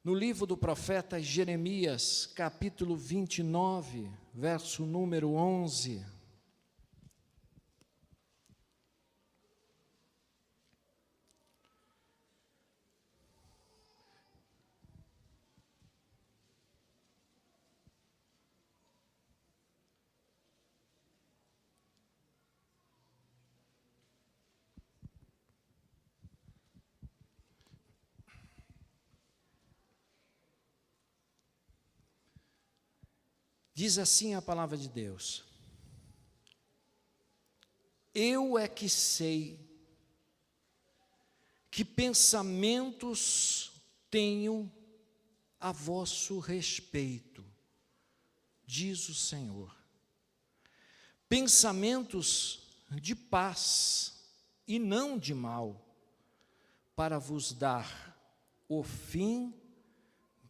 No livro do profeta Jeremias, capítulo 29, verso número 11. Diz assim a palavra de Deus: eu é que sei que pensamentos tenho a vosso respeito, diz o Senhor, pensamentos de paz e não de mal, para vos dar o fim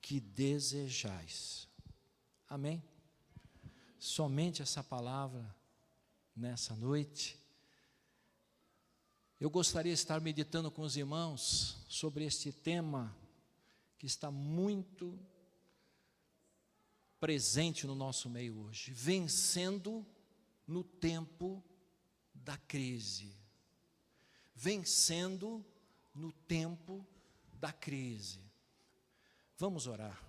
que desejais. Amém? Somente essa palavra nessa noite. Eu gostaria de estar meditando com os irmãos sobre este tema que está muito presente no nosso meio hoje, vencendo no tempo da crise. Vencendo no tempo da crise. Vamos orar.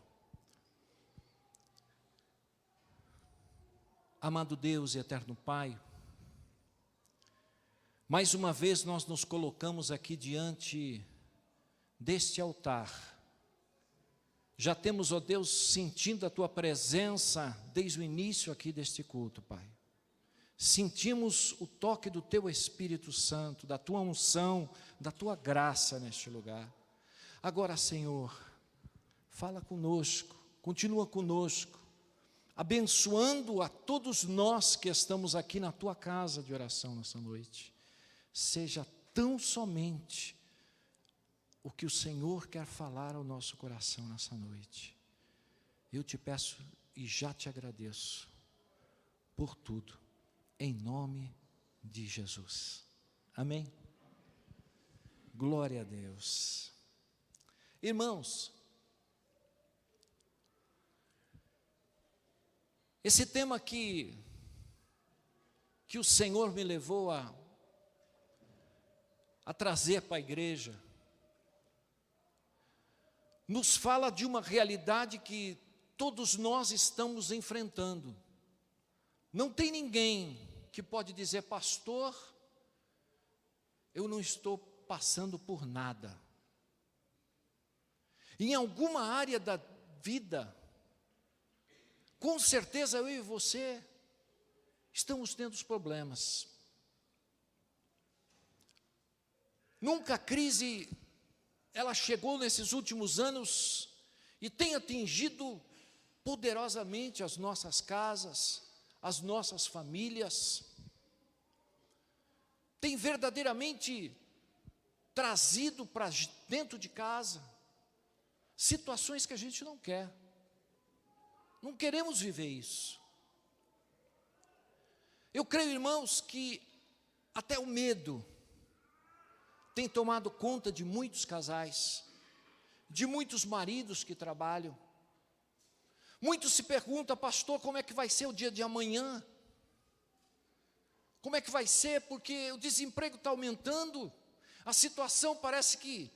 Amado Deus e eterno Pai, mais uma vez nós nos colocamos aqui diante deste altar. Já temos, ó Deus, sentindo a Tua presença desde o início aqui deste culto, Pai. Sentimos o toque do Teu Espírito Santo, da Tua unção, da Tua graça neste lugar. Agora, Senhor, fala conosco, continua conosco, abençoando a todos nós que estamos aqui na Tua casa de oração nessa noite. Seja tão somente o que o Senhor quer falar ao nosso coração nessa noite. Eu te peço e já te agradeço por tudo, em nome de Jesus. Amém? Glória a Deus. Irmãos, esse tema que o Senhor me levou a trazer para a igreja, nos fala de uma realidade que todos nós estamos enfrentando. Não tem ninguém que pode dizer: pastor, eu não estou passando por nada. Em alguma área da vida, com certeza eu e você estamos tendo os problemas. Nunca a crise, ela chegou nesses últimos anos e tem atingido poderosamente as nossas casas, as nossas famílias. Tem verdadeiramente trazido para dentro de casa situações que a gente não quer. Não queremos viver isso. Eu creio, irmãos, que até o medo tem tomado conta de muitos casais, de muitos maridos que trabalham. Muitos se perguntam: pastor, como é que vai ser o dia de amanhã? Como é que vai ser? Porque o desemprego está aumentando, a situação parece que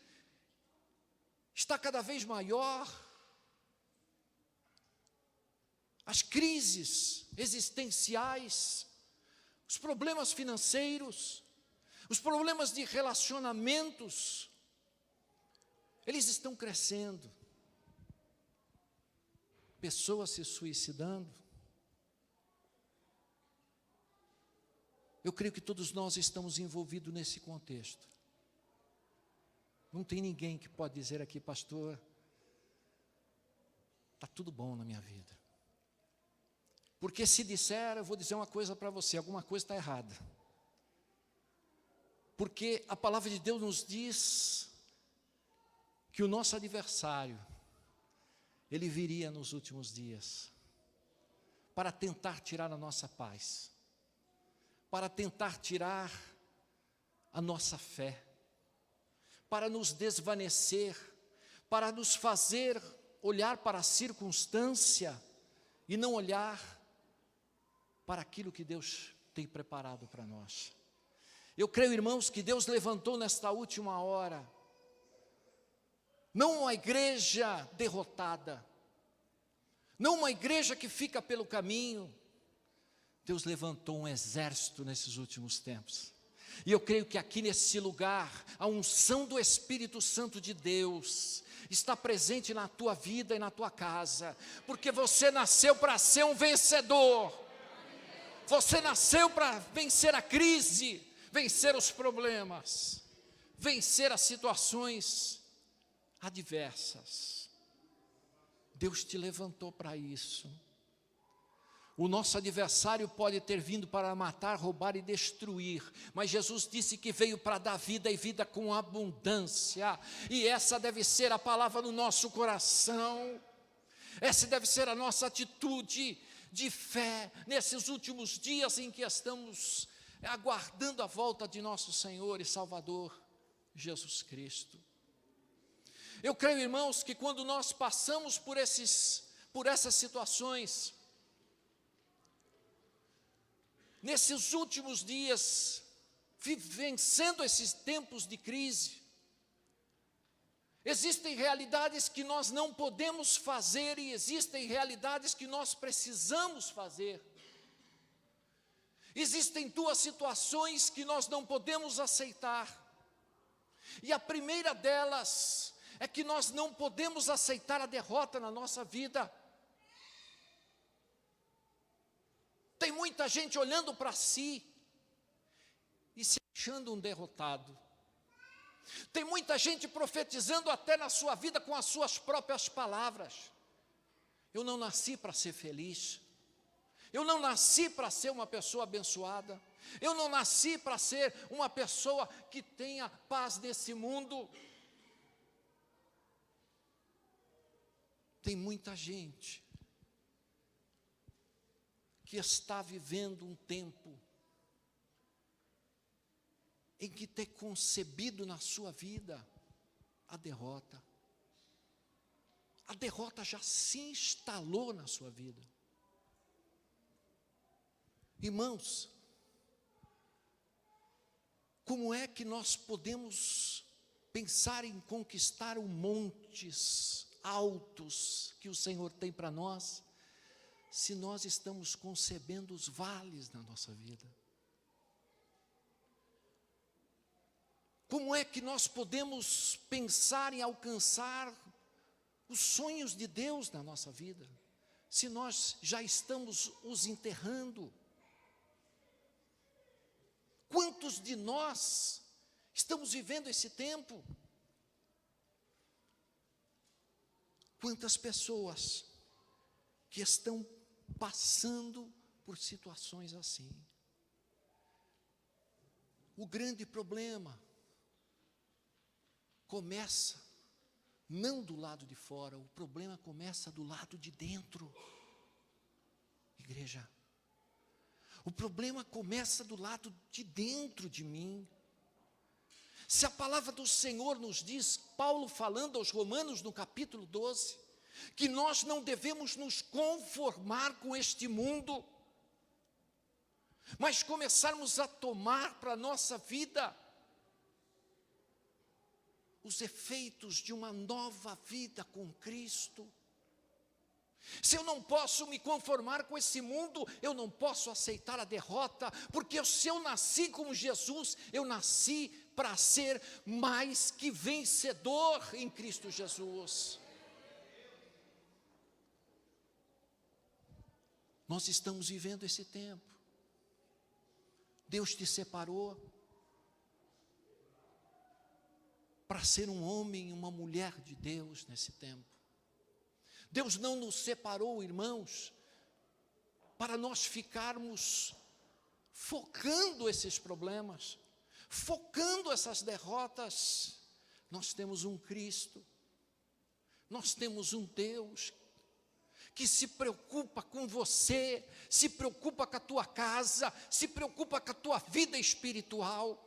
está cada vez maior. As crises existenciais, os problemas financeiros, os problemas de relacionamentos, eles estão crescendo. Pessoas se suicidando. Eu creio que todos nós estamos envolvidos nesse contexto. Não tem ninguém que pode dizer aqui: pastor, está tudo bom na minha vida. Porque se disser, eu vou dizer uma coisa para você: alguma coisa está errada. Porque a palavra de Deus nos diz que o nosso adversário, ele viria nos últimos dias para tentar tirar a nossa paz, para tentar tirar a nossa fé, para nos desvanecer, para nos fazer olhar para a circunstância e não olhar para aquilo que Deus tem preparado para nós. Eu creio, irmãos, que Deus levantou nesta última hora, não uma igreja derrotada, não uma igreja que fica pelo caminho. Deus levantou um exército nesses últimos tempos. E eu creio que aqui nesse lugar, a unção do Espírito Santo de Deus está presente na tua vida e na tua casa, porque você nasceu para ser um vencedor. Você nasceu para vencer a crise, vencer os problemas, vencer as situações adversas. Deus te levantou para isso. O nosso adversário pode ter vindo para matar, roubar e destruir, mas Jesus disse que veio para dar vida e vida com abundância, e essa deve ser a palavra no nosso coração, essa deve ser a nossa atitude de fé, nesses últimos dias em que estamos aguardando a volta de nosso Senhor e Salvador, Jesus Cristo. Eu creio, irmãos, que quando nós passamos por essas situações, nesses últimos dias, vivenciando esses tempos de crise, existem realidades que nós não podemos fazer e existem realidades que nós precisamos fazer. Existem duas situações que nós não podemos aceitar. E a primeira delas é que nós não podemos aceitar a derrota na nossa vida. Tem muita gente olhando para si e se achando um derrotado. Tem muita gente profetizando até na sua vida com as suas próprias palavras. Eu não nasci para ser feliz. Eu não nasci para ser uma pessoa abençoada. Eu não nasci para ser uma pessoa que tenha paz nesse mundo. Tem muita gente que está vivendo um tempo em que tem concebido na sua vida a derrota. A derrota já se instalou na sua vida. Irmãos, como é que nós podemos pensar em conquistar os montes altos que o Senhor tem para nós, se nós estamos concebendo os vales na nossa vida? Como é que nós podemos pensar em alcançar os sonhos de Deus na nossa vida, se nós já estamos os enterrando? Quantos de nós estamos vivendo esse tempo? Quantas pessoas que estão passando por situações assim? O grande problema começa não do lado de fora, o problema começa do lado de dentro. Igreja, o problema começa do lado de dentro de mim. Se a palavra do Senhor nos diz, Paulo falando aos Romanos no capítulo 12, que nós não devemos nos conformar com este mundo, mas começarmos a tomar para a nossa vida os efeitos de uma nova vida com Cristo. Se eu não posso me conformar com esse mundo, eu não posso aceitar a derrota, porque se eu nasci como Jesus, eu nasci para ser mais que vencedor em Cristo Jesus. Nós estamos vivendo esse tempo. Deus te separou para ser um homem e uma mulher de Deus nesse tempo. Deus não nos separou, irmãos, para nós ficarmos focando esses problemas, focando essas derrotas. Nós temos um Cristo, nós temos um Deus que se preocupa com você, se preocupa com a tua casa, se preocupa com a tua vida espiritual.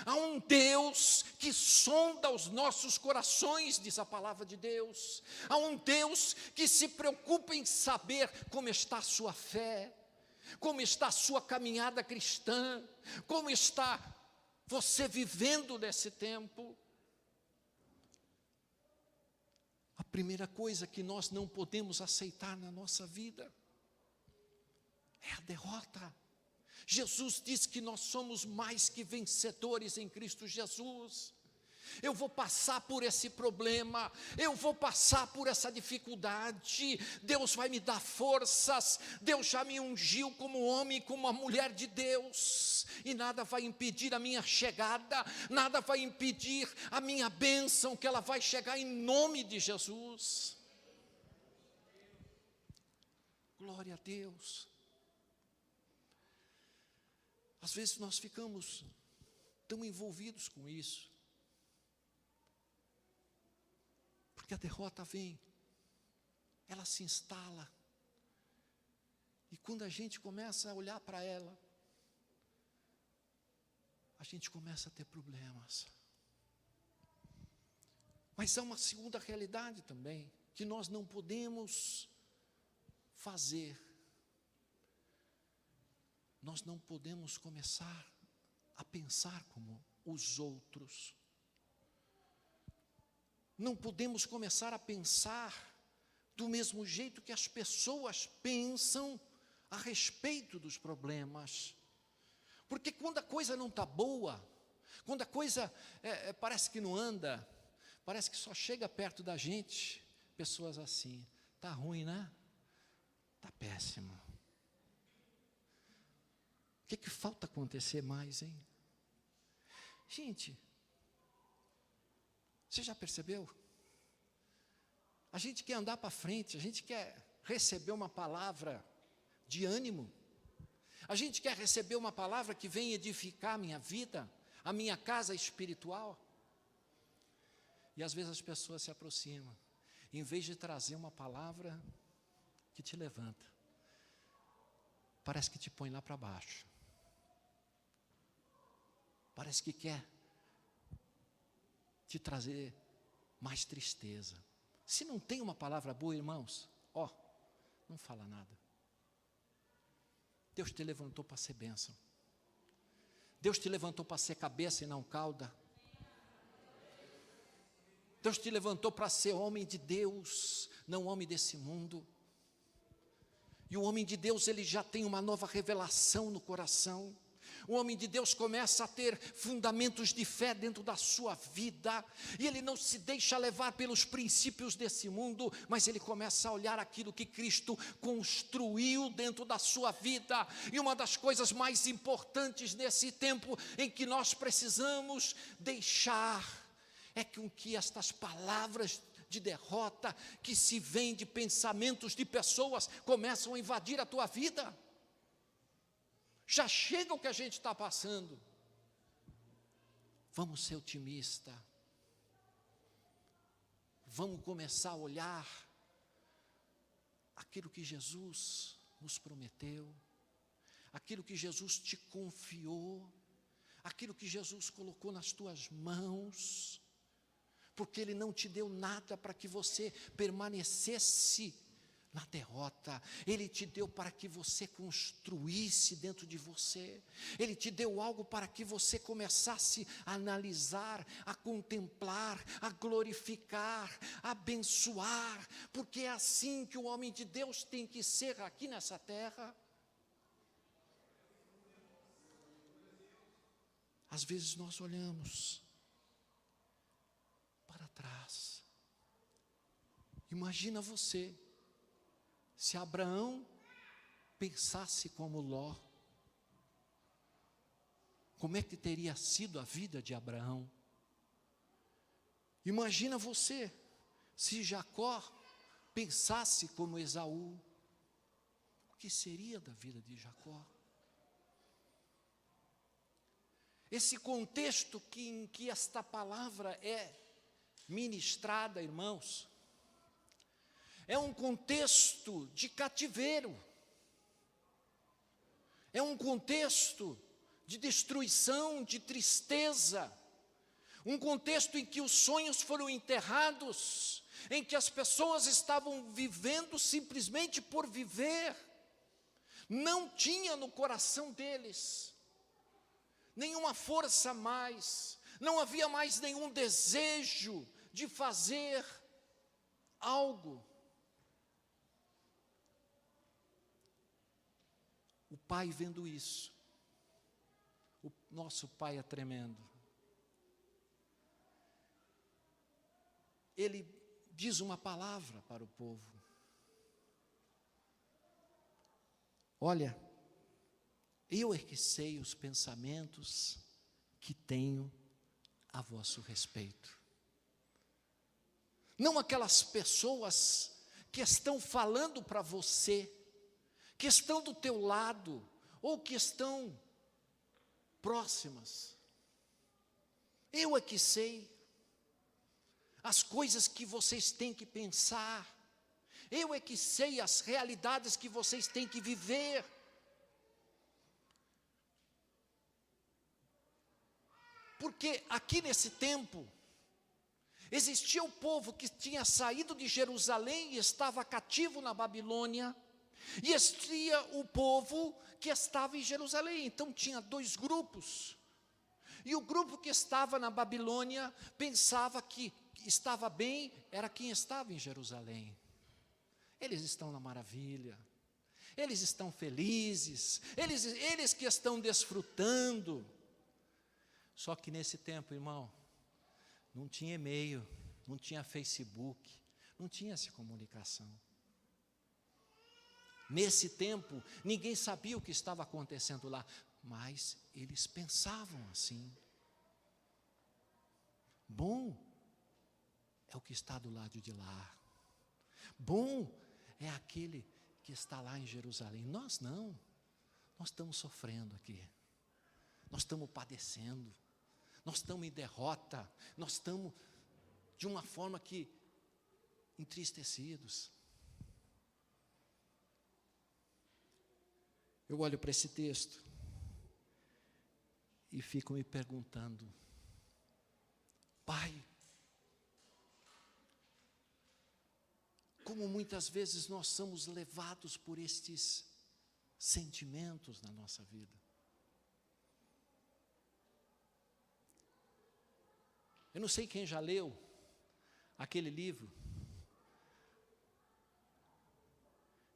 Há um Deus que sonda os nossos corações, diz a palavra de Deus. Há um Deus que se preocupa em saber como está a sua fé, como está a sua caminhada cristã, como está você vivendo nesse tempo. A primeira coisa que nós não podemos aceitar na nossa vida é a derrota. Jesus disse que nós somos mais que vencedores em Cristo Jesus. Eu vou passar por esse problema, eu vou passar por essa dificuldade, Deus vai me dar forças, Deus já me ungiu como homem, como uma mulher de Deus, e nada vai impedir a minha chegada, nada vai impedir a minha bênção, que ela vai chegar em nome de Jesus. Glória a Deus. Às vezes nós ficamos tão envolvidos com isso, porque a derrota vem, ela se instala, e quando a gente começa a olhar para ela, a gente começa a ter problemas. Mas há uma segunda realidade também, que nós não podemos fazer. Nós não podemos começar a pensar como os outros. Não podemos começar a pensar do mesmo jeito que as pessoas pensam a respeito dos problemas. Porque quando a coisa não está boa, quando a coisa parece que não anda, parece que só chega perto da gente, pessoas assim, está ruim, né? Está péssimo. O que falta acontecer mais, hein? Gente, você já percebeu? A gente quer andar para frente, a gente quer receber uma palavra de ânimo, a gente quer receber uma palavra que venha edificar a minha vida, a minha casa espiritual. E às vezes as pessoas se aproximam, em vez de trazer uma palavra que te levanta, parece que te põe lá para baixo. Parece que quer te trazer mais tristeza. Se não tem uma palavra boa, irmãos, não fala nada. Deus te levantou para ser bênção. Deus te levantou para ser cabeça e não cauda. Deus te levantou para ser homem de Deus, não homem desse mundo. E o homem de Deus, ele já tem uma nova revelação no coração. O homem de Deus começa a ter fundamentos de fé dentro da sua vida, e ele não se deixa levar pelos princípios desse mundo, mas ele começa a olhar aquilo que Cristo construiu dentro da sua vida. E uma das coisas mais importantes nesse tempo em que nós precisamos deixar é que estas palavras de derrota, que se vêm de pensamentos de pessoas, começam a invadir a tua vida. Já chega o que a gente está passando. Vamos ser otimistas. Vamos começar a olhar aquilo que Jesus nos prometeu, aquilo que Jesus te confiou, aquilo que Jesus colocou nas tuas mãos, porque Ele não te deu nada para que você permanecesse na derrota. Ele te deu para que você construísse dentro de você. Ele te deu algo para que você começasse a analisar, a contemplar, a glorificar, a abençoar, porque é assim que o homem de Deus tem que ser aqui nessa terra. Às vezes nós olhamos para trás. Imagina você, se Abraão pensasse como Ló, como é que teria sido a vida de Abraão? Imagina você, se Jacó pensasse como Esaú, o que seria da vida de Jacó? Esse contexto em que esta palavra é ministrada, irmãos, é um contexto de cativeiro, é um contexto de destruição, de tristeza, um contexto em que os sonhos foram enterrados, em que as pessoas estavam vivendo simplesmente por viver. Não tinha no coração deles nenhuma força mais, não havia mais nenhum desejo de fazer algo. O pai vendo isso, o nosso pai é tremendo. Ele diz uma palavra para o povo. Olha, eu é que sei os pensamentos que tenho a vosso respeito. Não aquelas pessoas que estão falando para você, que estão do teu lado, ou que estão próximas. Eu é que sei as coisas que vocês têm que pensar. Eu é que sei as realidades que vocês têm que viver. Porque aqui nesse tempo, existia o povo que tinha saído de Jerusalém e estava cativo na Babilônia, e existia o povo que estava em Jerusalém. Então tinha dois grupos. E o grupo que estava na Babilônia pensava que estava bem, era quem estava em Jerusalém. Eles estão na maravilha, eles estão felizes, eles que estão desfrutando. Só que nesse tempo, irmão, não tinha e-mail, não tinha Facebook, não tinha essa comunicação. Nesse tempo, ninguém sabia o que estava acontecendo lá, mas eles pensavam assim. Bom é o que está do lado de lá. Bom é aquele que está lá em Jerusalém. Nós não, nós estamos sofrendo aqui. Nós estamos padecendo. Nós estamos em derrota. Nós estamos de uma forma que entristecidos. Eu olho para esse texto e fico me perguntando: Pai, como muitas vezes nós somos levados por estes sentimentos na nossa vida. Eu não sei quem já leu aquele livro,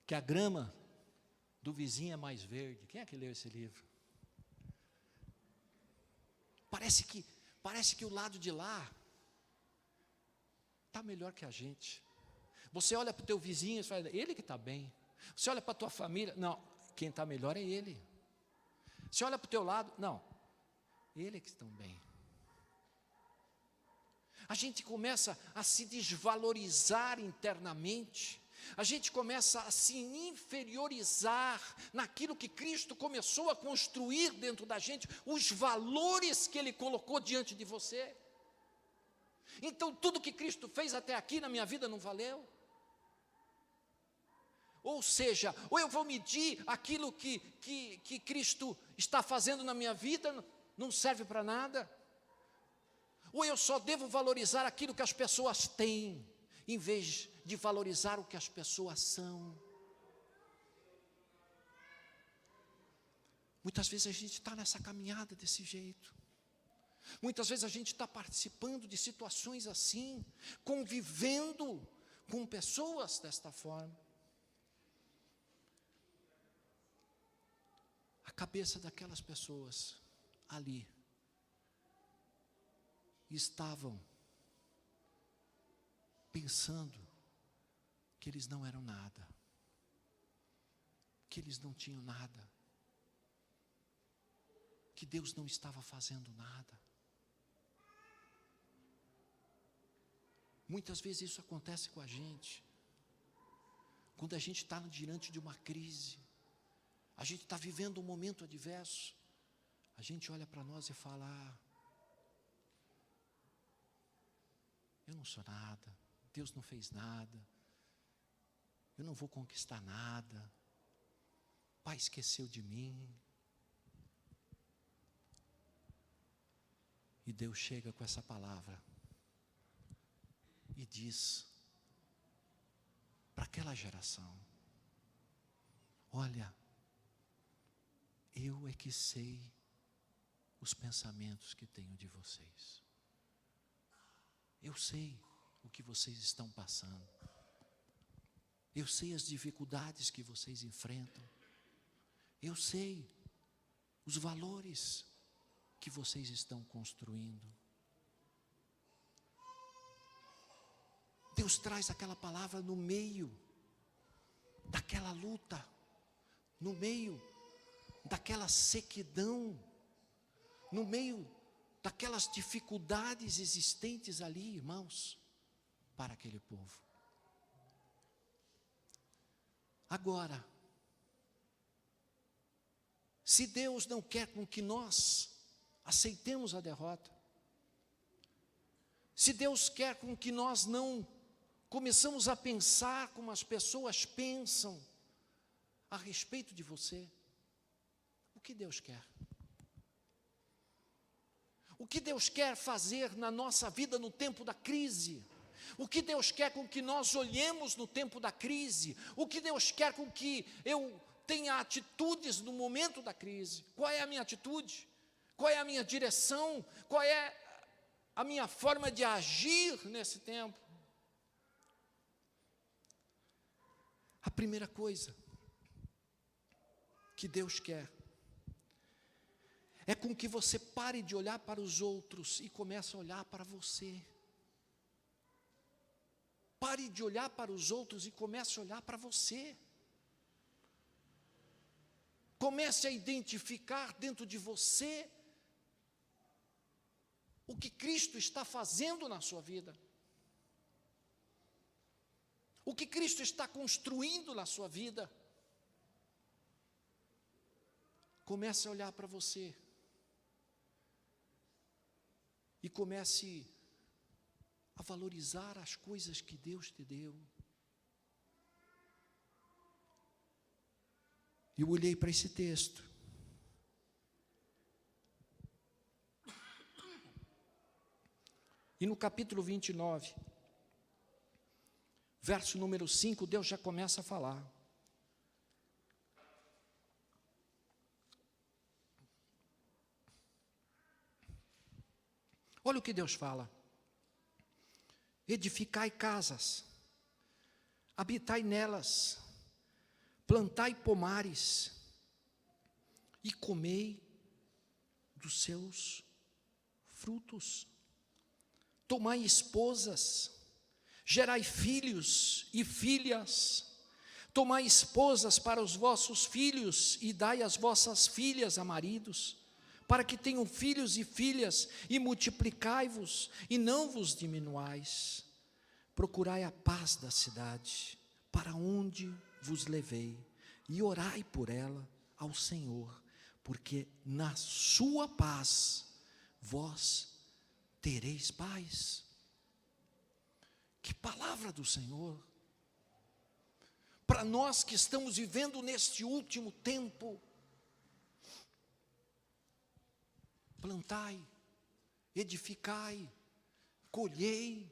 que a grama do vizinho é mais verde. Quem é que leu esse livro? Parece que o lado de lá está melhor que a gente. Você olha para o teu vizinho e fala, ele que está bem. Você olha para a tua família, não, quem está melhor é ele. Você olha para o teu lado, não, ele que estão bem. A gente começa a se desvalorizar internamente. A gente começa a se inferiorizar naquilo que Cristo começou a construir dentro da gente, os valores que Ele colocou diante de você. Então tudo que Cristo fez até aqui na minha vida não valeu? Ou seja, ou eu vou medir aquilo que Cristo está fazendo na minha vida, não serve para nada. Ou eu só devo valorizar aquilo que as pessoas têm, em vez de valorizar o que as pessoas são. Muitas vezes a gente está nessa caminhada desse jeito. Muitas vezes a gente está participando de situações assim, convivendo com pessoas desta forma. A cabeça daquelas pessoas ali estavam pensando que eles não eram nada, que eles não tinham nada, que Deus não estava fazendo nada. Muitas vezes isso acontece com a gente, quando a gente está diante de uma crise, a gente está vivendo um momento adverso, a gente olha para nós e fala, eu não sou nada, Deus não fez nada, eu não vou conquistar nada, Pai esqueceu de mim. E Deus chega com essa palavra e diz para aquela geração: olha, eu é que sei os pensamentos que tenho de vocês. Eu sei o que vocês estão passando. Eu sei as dificuldades que vocês enfrentam. Eu sei os valores que vocês estão construindo. Deus traz aquela palavra no meio daquela luta, no meio daquela sequidão, no meio daquelas dificuldades existentes ali, irmãos, para aquele povo. Agora, se Deus não quer com que nós aceitemos a derrota, se Deus quer com que nós não começamos a pensar como as pessoas pensam a respeito de você, o que Deus quer? O que Deus quer fazer na nossa vida no tempo da crise? O que Deus quer com que nós olhemos no tempo da crise? O que Deus quer com que eu tenha atitudes no momento da crise? Qual é a minha atitude? Qual é a minha direção? Qual é a minha forma de agir nesse tempo? A primeira coisa que Deus quer é com que você pare de olhar para os outros e comece a olhar para você. Pare de olhar para os outros e comece a olhar para você. Comece a identificar dentro de você o que Cristo está fazendo na sua vida. O que Cristo está construindo na sua vida. Comece a olhar para você. E comece a valorizar as coisas que Deus te deu. Eu olhei para esse texto. E no capítulo 29, verso número 5, Deus já começa a falar. Olha o que Deus fala: edificai casas, habitai nelas, plantai pomares, e comei dos seus frutos. Tomai esposas, gerai filhos e filhas. Tomai esposas para os vossos filhos, e dai as vossas filhas a maridos, para que tenham filhos e filhas, e multiplicai-vos, e não vos diminuais. Procurai a paz da cidade, para onde vos levei, e orai por ela ao Senhor, porque na sua paz vós tereis paz. Que palavra do Senhor! Para nós que estamos vivendo neste último tempo, plantai, edificai, colhei.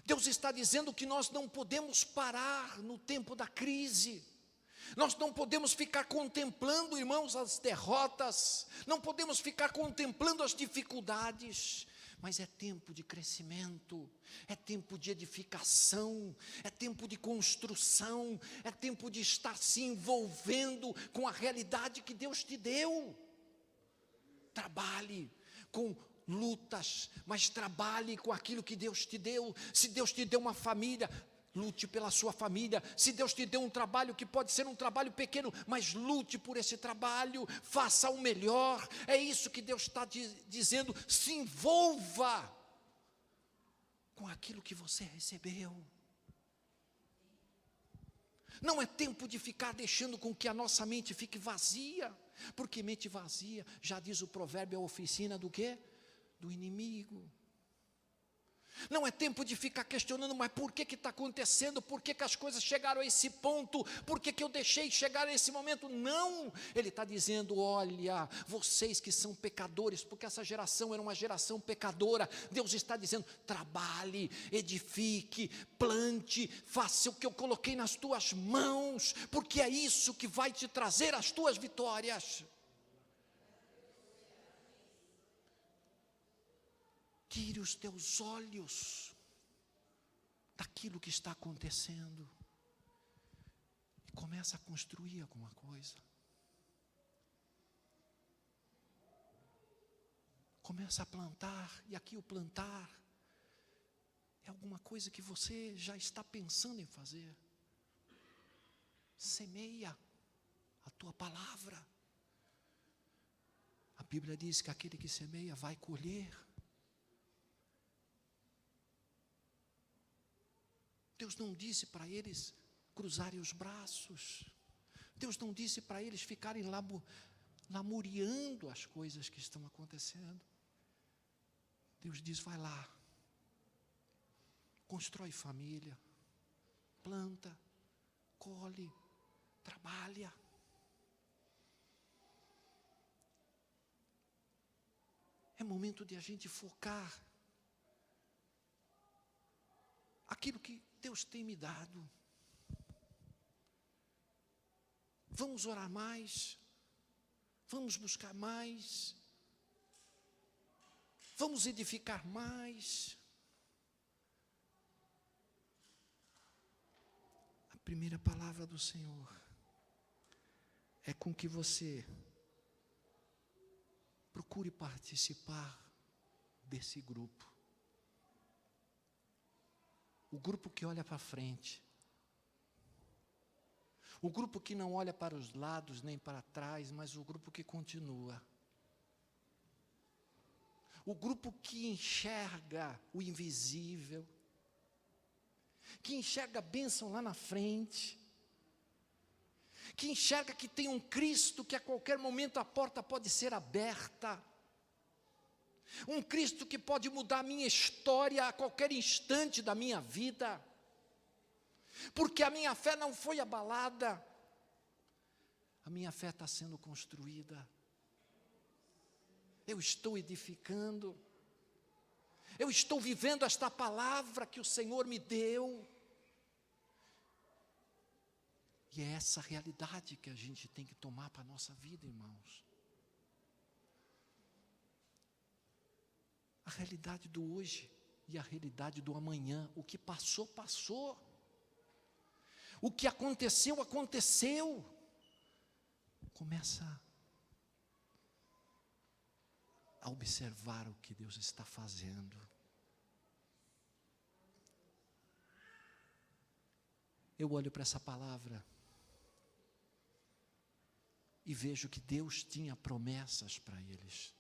Deus está dizendo que nós não podemos parar no tempo da crise. Nós não podemos ficar contemplando, irmãos, as derrotas. Não podemos ficar contemplando as dificuldades. Mas é tempo de crescimento, é tempo de edificação, é tempo de construção, é tempo de estar se envolvendo com a realidade que Deus te deu. Trabalhe com lutas, mas trabalhe com aquilo que Deus te deu. Se Deus te deu uma família, lute pela sua família. Se Deus te deu um trabalho que pode ser um trabalho pequeno, mas lute por esse trabalho, faça o melhor. É isso que Deus está dizendo. Se envolva com aquilo que você recebeu. Não é tempo de ficar deixando com que a nossa mente fique vazia, porque mente vazia, já diz o provérbio, é a oficina do quê? Do inimigo. Não é tempo de ficar questionando, mas por que está acontecendo? Por que as coisas chegaram a esse ponto? Por que eu deixei chegar a esse momento? Não, ele está dizendo, olha, vocês que são pecadores, porque essa geração era uma geração pecadora, Deus está dizendo, trabalhe, edifique, plante, faça o que eu coloquei nas tuas mãos, porque é isso que vai te trazer as tuas vitórias. Tire os teus olhos daquilo que está acontecendo e comece a construir alguma coisa. Comece a plantar, e aqui o plantar é alguma coisa que você já está pensando em fazer. Semeia a tua palavra. A Bíblia diz que aquele que semeia vai colher. Deus não disse para eles cruzarem os braços. Deus não disse para eles ficarem lamuriando as coisas que estão acontecendo. Deus diz, vai lá, constrói família, planta, colhe, trabalha. É momento de a gente focar aquilo que Deus tem me dado. Vamos orar mais, vamos buscar mais, vamos edificar mais. A primeira palavra do Senhor é com que você procure participar desse grupo. O grupo que olha para frente. O grupo que não olha para os lados nem para trás, mas o grupo que continua. O grupo que enxerga o invisível. Que enxerga a bênção lá na frente. Que enxerga que tem um Cristo que a qualquer momento a porta pode ser aberta. Um Cristo que pode mudar a minha história a qualquer instante da minha vida. Porque a minha fé não foi abalada. A minha fé está sendo construída. Eu estou edificando. Eu estou vivendo esta palavra que o Senhor me deu. E é essa realidade que a gente tem que tomar para a nossa vida, irmãos. A realidade do hoje e a realidade do amanhã. O que passou, passou. O que aconteceu, aconteceu. Começa a observar o que Deus está fazendo. Eu olho para essa palavra e vejo que Deus tinha promessas para eles.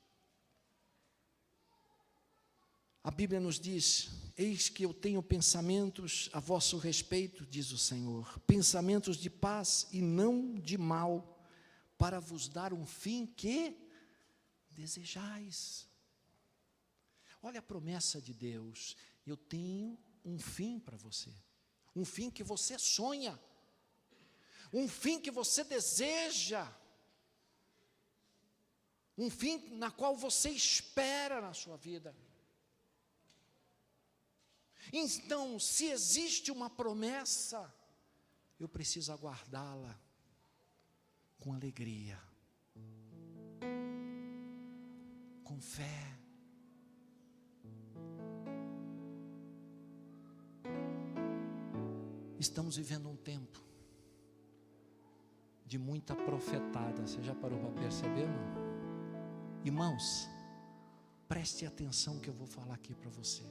A Bíblia nos diz, eis que eu tenho pensamentos a vosso respeito, diz o Senhor, pensamentos de paz e não de mal, para vos dar um fim que desejais. Olha a promessa de Deus, eu tenho um fim para você, um fim que você sonha, um fim que você deseja, um fim na qual você espera na sua vida. Então, se existe uma promessa, eu preciso aguardá-la com alegria, com fé. Estamos vivendo um tempo de muita profetada. Você já parou para perceber, não? Irmãos, preste atenção que eu vou falar aqui para você.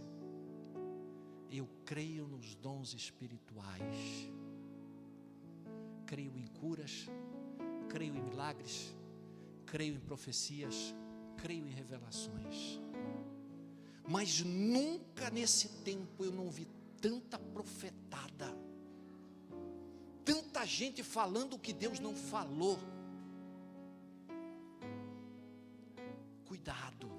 Eu creio nos dons espirituais, creio em curas, creio em milagres, creio em profecias, creio em revelações, mas nunca nesse tempo eu não vi tanta profetada, tanta gente falando o que Deus não falou. Cuidado,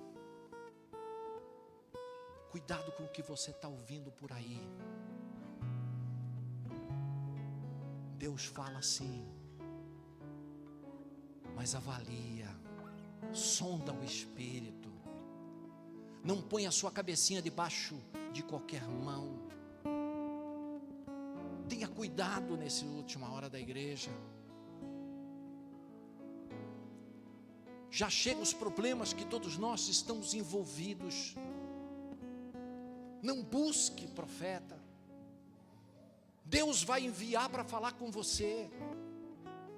Cuidado com o que você está ouvindo por aí. Deus fala sim, mas avalia, sonda o espírito. Não põe a sua cabecinha debaixo de qualquer mão. Tenha cuidado nessa última hora da igreja. Já chegam os problemas que todos nós estamos envolvidos. Não busque profeta. Deus vai enviar para falar com você.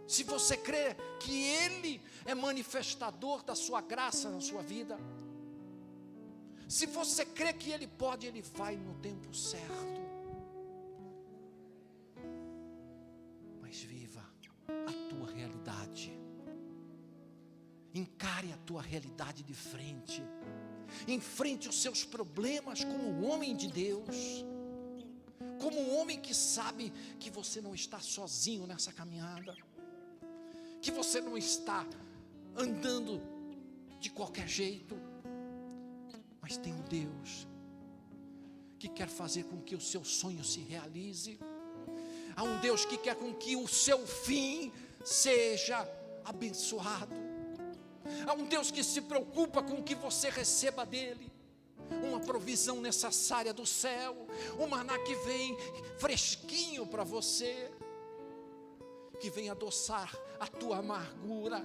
Se você crê que Ele é manifestador da sua graça na sua vida, se você crê que Ele pode, Ele vai no tempo certo. Mas viva a tua realidade. Encare a tua realidade de frente. Enfrente os seus problemas como um homem de Deus. Como um homem que sabe que você não está sozinho nessa caminhada. Que você não está andando de qualquer jeito. Mas tem um Deus que quer fazer com que o seu sonho se realize. Há um Deus que quer com que o seu fim seja abençoado. Há um Deus que se preocupa com que você receba dele uma provisão necessária do céu, um maná que vem fresquinho para você, que vem adoçar a tua amargura,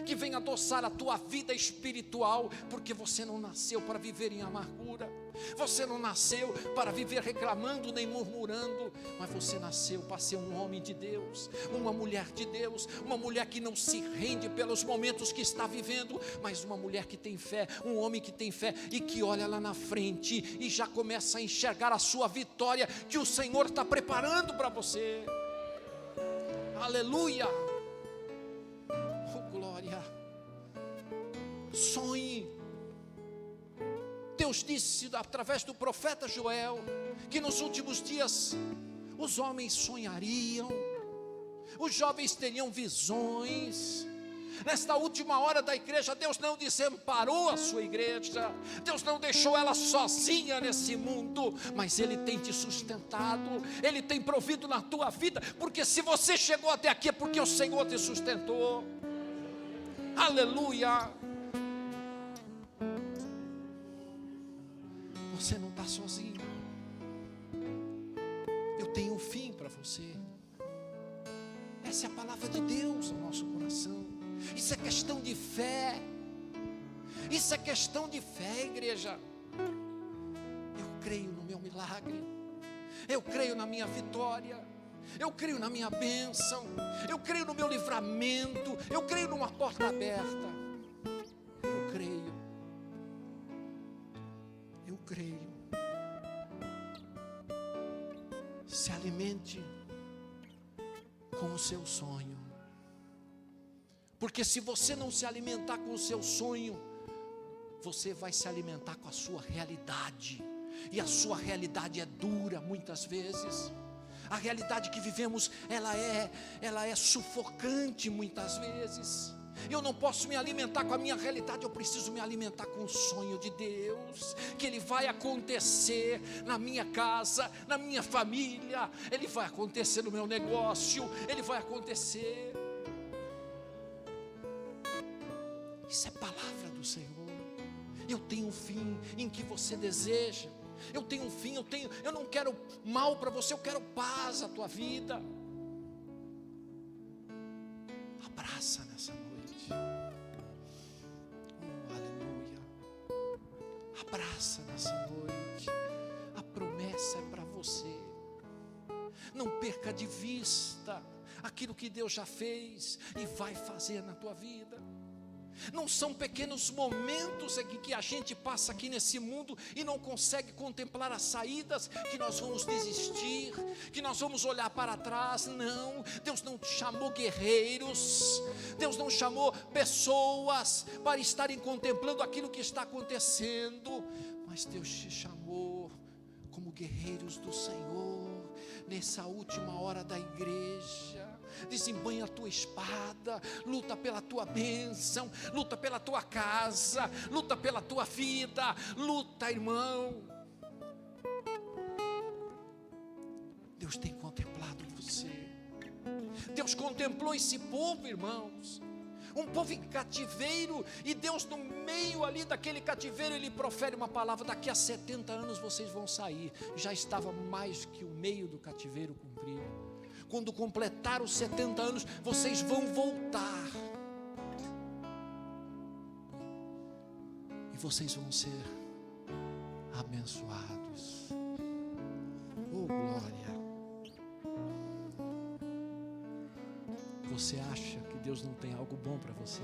que vem adoçar a tua vida espiritual, porque você não nasceu para viver em amargura, você não nasceu para viver reclamando nem murmurando, mas você nasceu para ser um homem de Deus, uma mulher de Deus, uma mulher que não se rende pelos momentos que está vivendo, mas uma mulher que tem fé, um homem que tem fé e que olha lá na frente e já começa a enxergar a sua vitória que o Senhor está preparando para você. Aleluia! Oh, glória! Sonhe. Deus disse através do profeta Joel que nos últimos dias os homens sonhariam, os jovens teriam visões. Nesta última hora da igreja, Deus não desamparou a sua igreja, Deus não deixou ela sozinha nesse mundo, mas Ele tem te sustentado, Ele tem provido na tua vida, porque se você chegou até aqui é porque o Senhor te sustentou. Aleluia! Você não está sozinho. Eu tenho um fim para você. Essa é a palavra de Deus no nosso coração. Isso é questão de fé. Isso é questão de fé, igreja. Eu creio no meu milagre. Eu creio na minha vitória. Eu creio na minha bênção. Eu creio no meu livramento. Eu creio numa porta aberta. Eu creio. Eu creio. Se alimente com o seu sonho. Porque se você não se alimentar com o seu sonho, você vai se alimentar com a sua realidade. E a sua realidade é dura muitas vezes. A realidade que vivemos, ela é sufocante muitas vezes. Eu não posso me alimentar com a minha realidade, eu preciso me alimentar com o sonho de Deus, que Ele vai acontecer na minha casa, na minha família, Ele vai acontecer no meu negócio, Ele vai acontecer. Isso é palavra do Senhor. Eu tenho um fim em que você deseja. Eu tenho um fim, eu não quero mal para você, eu quero paz à tua vida. Abraça nessa noite. Aleluia. Abraça nessa noite. A promessa é para você. Não perca de vista aquilo que Deus já fez e vai fazer na tua vida. Não são pequenos momentos em que a gente passa aqui nesse mundo e não consegue contemplar as saídas, que nós vamos desistir, que nós vamos olhar para trás. Não, Deus não chamou guerreiros, Deus não chamou pessoas para estarem contemplando aquilo que está acontecendo, mas Deus te chamou como guerreiros do Senhor, nessa última hora da igreja. Desembanha a tua espada, luta pela tua bênção, luta pela tua casa, luta pela tua vida, luta, irmão, Deus tem contemplado você. Deus contemplou esse povo, irmãos. Um povo em cativeiro, e Deus no meio ali daquele cativeiro, Ele profere uma palavra: daqui a 70 anos vocês vão sair. Já estava mais que o meio do cativeiro cumprido. Quando completar os 70 anos, vocês vão voltar. E vocês vão ser abençoados. Oh, glória. Você acha que Deus não tem algo bom para você?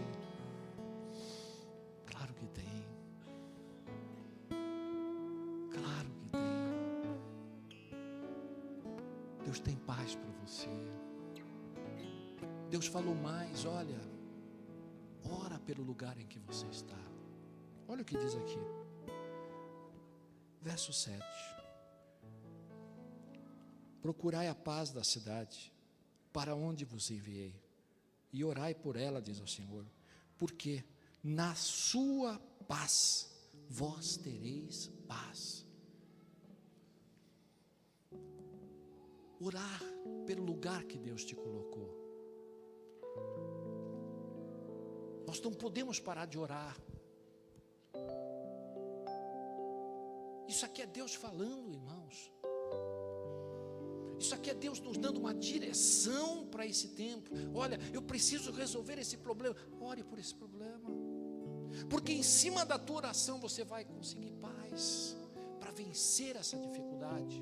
Claro que tem. Claro que tem. Deus tem paz para você. Deus falou mais: olha, ora pelo lugar em que você está. Olha o que diz aqui. Verso 7. Procurai a paz da cidade, para onde vos enviei, e orai por ela, diz o Senhor, porque na sua paz vós tereis paz. Orar pelo lugar que Deus te colocou. Nós não podemos parar de orar. Isso aqui é Deus falando, irmãos. Isso aqui é Deus nos dando uma direção para esse tempo. Olha, eu preciso resolver esse problema. Ore por esse problema, porque em cima da tua oração você vai conseguir paz para vencer essa dificuldade.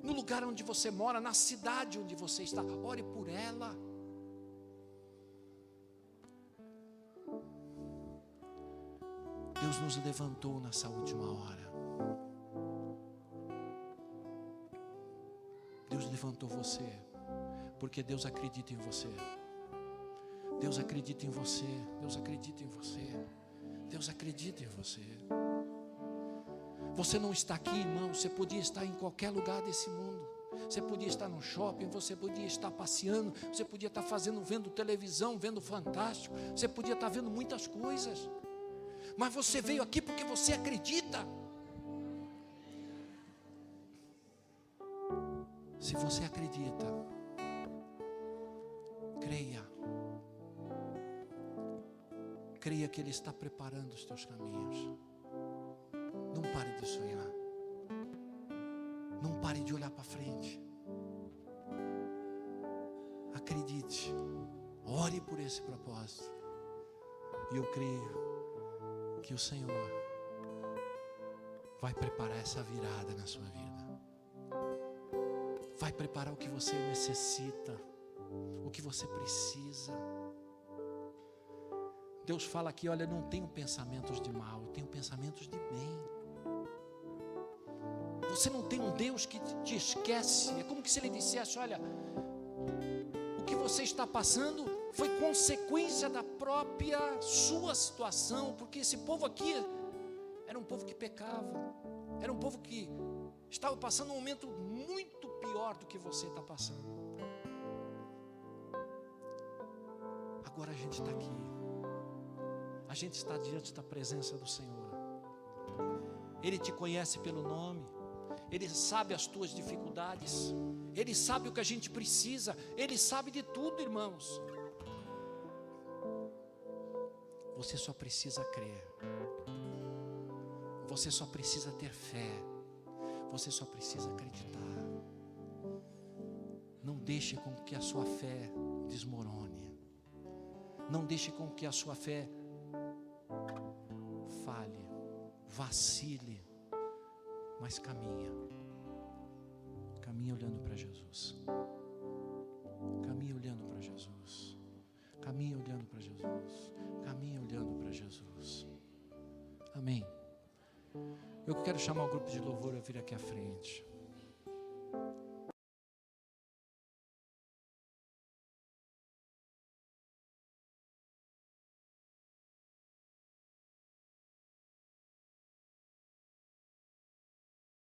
No lugar onde você mora, na cidade onde você está, ore por ela. Deus nos levantou nessa última hora. Deus levantou você, porque Deus acredita em você. Deus acredita em você. Deus acredita em você. Deus acredita em você. Você não está aqui, irmão. Você podia estar em qualquer lugar desse mundo. Você podia estar no shopping, você podia estar passeando, você podia estar vendo televisão, vendo Fantástico, você podia estar vendo muitas coisas. Mas você veio aqui porque você acredita. Se você acredita, creia. Creia que Ele está preparando os teus caminhos. Não pare de sonhar. Não pare de olhar para frente. Acredite. Ore por esse propósito. E eu creio que o Senhor vai preparar essa virada na sua vida. Vai preparar o que você necessita, o que você precisa. Deus fala aqui: olha, não tenho pensamentos de mal, eu tenho pensamentos de bem. Você não tem um Deus que te esquece. É como que se Ele dissesse: olha, o que você está passando foi consequência da própria sua situação, porque esse povo aqui era um povo que pecava, era um povo que estava passando um momento muito pior do que você está passando. Agora a gente está aqui, a gente está diante da presença do Senhor. Ele te conhece pelo nome, Ele sabe as tuas dificuldades, Ele sabe o que a gente precisa, Ele sabe de tudo, irmãos. Você só precisa crer, você só precisa ter fé, você só precisa acreditar. Não deixe com que a sua fé desmorone. Não deixe com que a sua fé falhe, vacile, mas caminha. Caminha olhando para Jesus. Caminha olhando para Jesus. Caminha olhando para Jesus. Caminha olhando para Jesus. Amém. Eu quero chamar o grupo de louvor a vir aqui à frente.